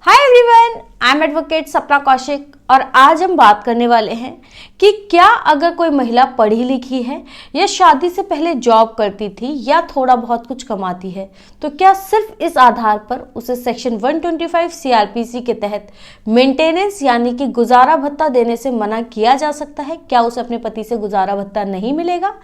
Hi everyone, I am advocate सपना कौशिक और आज हम बात करने वाले हैं कि क्या अगर कोई महिला पढ़ी लिखी है या शादी से पहले जॉब करती थी या थोड़ा बहुत कुछ कमाती है तो क्या सिर्फ इस आधार पर उसे सेक्शन 125 सीआरपीसी के तहत मेंटेनेंस यानी कि गुजारा भत्ता देने से मना किया जा सकता है? क्या उसे अपने पति से गुजारा भत्ता नहीं मिलेगा?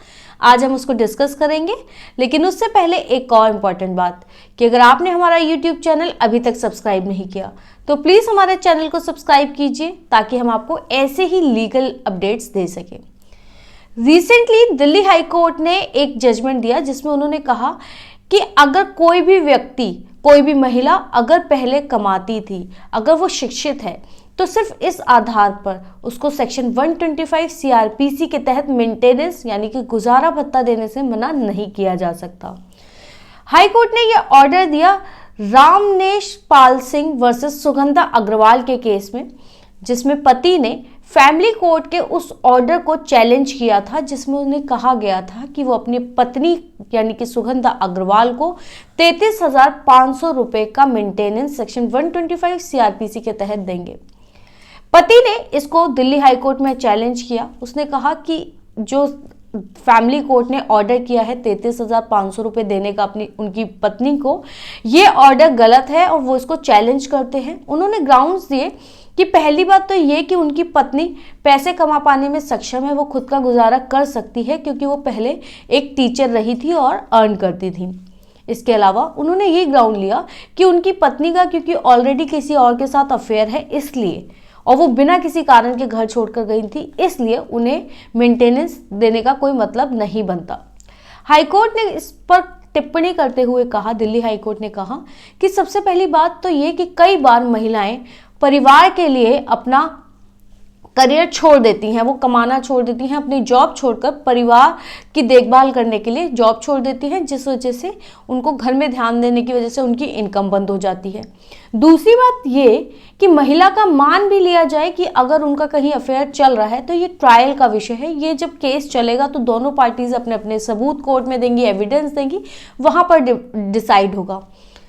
आज हम उसको डिस्कस करेंगे, लेकिन उससे पहले एक और इम्पॉर्टेंट बात कि अगर आपने हमारा यूट्यूब चैनल अभी तक सब्सक्राइब नहीं किया तो प्लीज़ हमारे चैनल को सब्सक्राइब कीजिए ताकि हम आपको ऐसे ही लीगल अपडेट्स दे सकें। रिसेंटली दिल्ली हाई कोर्ट ने एक जजमेंट दिया जिसमें उन्होंने कहा कि अगर कोई भी व्यक्ति, कोई भी महिला अगर पहले कमाती थी, अगर वो शिक्षित है, तो सिर्फ इस आधार पर उसको सेक्शन 125 सीआरपीसी के तहत मेंटेनेंस यानी कि गुजारा भत्ता देने से मना नहीं किया जा सकता। हाई कोर्ट ने यह ऑर्डर दिया रामनेश पाल सिंह वर्सेस सुगंधा अग्रवाल के केस में, जिसमें पति ने फैमिली कोर्ट के उस ऑर्डर को चैलेंज किया था जिसमें उन्हें कहा गया था कि वो अपनी पत्नी यानी कि सुगंधा अग्रवाल को 33,500 रुपए का मेंटेनेंस सेक्शन 125 सीआरपीसी के तहत देंगे। पति ने इसको दिल्ली हाई कोर्ट में चैलेंज किया। उसने कहा कि जो फैमिली कोर्ट ने ऑर्डर किया है 33,500 रुपए देने का अपनी उनकी पत्नी को, ये ऑर्डर गलत है और वो इसको चैलेंज करते हैं। उन्होंने ग्राउंड्स दिए कि पहली बात तो ये कि उनकी पत्नी पैसे कमा पाने में सक्षम है, वो खुद का गुजारा कर सकती है क्योंकि वो पहले एक टीचर रही थी और अर्न करती थी। इसके अलावा उन्होंने ये ग्राउंड लिया कि उनकी पत्नी का क्योंकि ऑलरेडी किसी और के साथ अफेयर है इसलिए, और वो बिना किसी कारण के घर छोड़कर गई थी, इसलिए उन्हें मेंटेनेंस देने का कोई मतलब नहीं बनता। हाईकोर्ट ने इस पर टिप्पणी करते हुए कहा, दिल्ली हाईकोर्ट ने कहा कि सबसे पहली बात तो ये कि कई बार महिलाएं परिवार के लिए अपना करियर छोड़ देती हैं, वो कमाना छोड़ देती हैं, अपनी जॉब छोड़कर परिवार की देखभाल करने के लिए जॉब छोड़ देती हैं, जिस वजह से उनको घर में ध्यान देने की वजह से उनकी इनकम बंद हो जाती है। दूसरी बात ये कि महिला का मान भी लिया जाए कि अगर उनका कहीं अफेयर चल रहा है तो ये ट्रायल का विषय है। ये जब केस चलेगा तो दोनों पार्टीज अपने अपने सबूत कोर्ट में देंगी, एविडेंस देंगी, वहां पर डिसाइड होगा।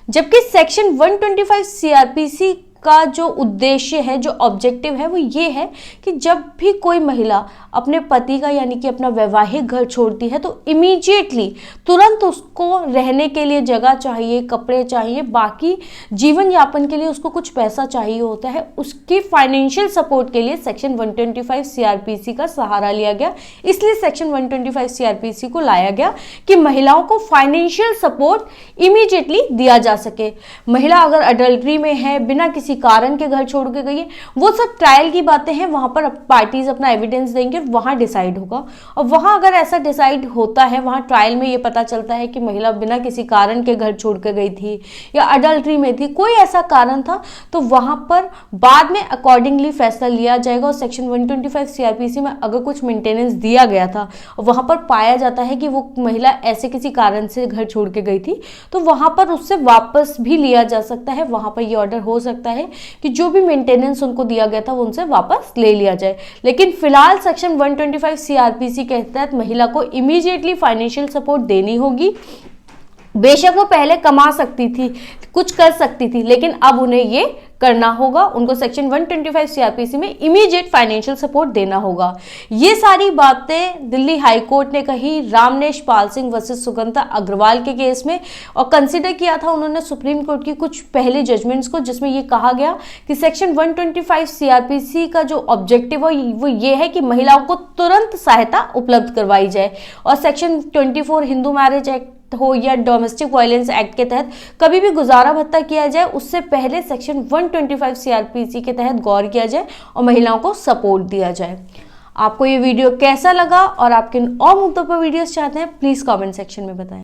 जबकि सेक्शन 125 सीआरपीसी का जो उद्देश्य है, जो ऑब्जेक्टिव है, वो ये है कि जब भी कोई महिला अपने पति का यानी कि अपना वैवाहिक घर छोड़ती है तो इमीडिएटली तुरंत उसको रहने के लिए जगह चाहिए, कपड़े चाहिए, बाकी जीवन यापन के लिए उसको कुछ पैसा चाहिए होता है। उसकी फाइनेंशियल सपोर्ट के लिए सेक्शन 125 सीआरपीसी का सहारा लिया गया। इसलिए सेक्शन 125 सीआरपीसी को लाया गया कि महिलाओं को फाइनेंशियल सपोर्ट इमीडिएटली दिया जा सके। महिला अगर अडल्ट्री में है, बिना किसी कारण के घर छोड़ के गई है, वो सब ट्रायल की बातें हैं, वहां पर पार्टीज अपना एविडेंस देंगे, वहां डिसाइड होगा। और वहां अगर ऐसा डिसाइड होता है, वहां ट्रायल में ये पता चलता है कि महिला बिना किसी कारण के घर छोड़ के गई थी या अडल्ट्री में थी, कोई ऐसा कारण था, तो वहां पर बाद में अकॉर्डिंगली फैसला लिया जाएगा। और सेक्शन 125 सीआरपीसी में अगर कुछ मेंटेनेंस दिया गया था और वहां पर पाया जाता है कि वो महिला ऐसे किसी कारण से घर छोड़ के गई थी, तो वहां पर उससे वापस भी लिया जा सकता है। वहां पर ये ऑर्डर हो सकता है कि जो भी मेंटेनेंस उनको दिया गया था वो उनसे वापस ले लिया जाए। लेकिन फिलहाल सेक्शन 125 सीआरपीसी के तहत महिला को इमीडिएटली फाइनेंशियल सपोर्ट देनी होगी। बेशक वो पहले कमा सकती थी, कुछ कर सकती थी, लेकिन अब उन्हें ये करना होगा। उनको सेक्शन 125 सीआरपीसी में इमीडिएट फाइनेंशियल सपोर्ट देना होगा। ये सारी बातें दिल्ली हाई कोर्ट ने कही रामनेश पाल सिंह वर्सेस सुगंधा अग्रवाल के केस में, और कंसीडर किया था उन्होंने सुप्रीम कोर्ट की कुछ पहले जजमेंट्स को, जिसमें ये कहा गया कि सेक्शन 125 सीआरपीसी का जो ऑब्जेक्टिव है वो ये है कि महिलाओं को तुरंत सहायता उपलब्ध करवाई जाए। और सेक्शन 24 हिंदू मैरिज एक्ट हो या डोमेस्टिक वायलेंस एक्ट के तहत कभी भी गुजारा भत्ता किया जाए, उससे पहले सेक्शन 125 सीआरपीसी के तहत गौर किया जाए और महिलाओं को सपोर्ट दिया जाए। आपको ये वीडियो कैसा लगा और आप किन और मुद्दों पर वीडियोस चाहते हैं, प्लीज कमेंट सेक्शन में बताएं।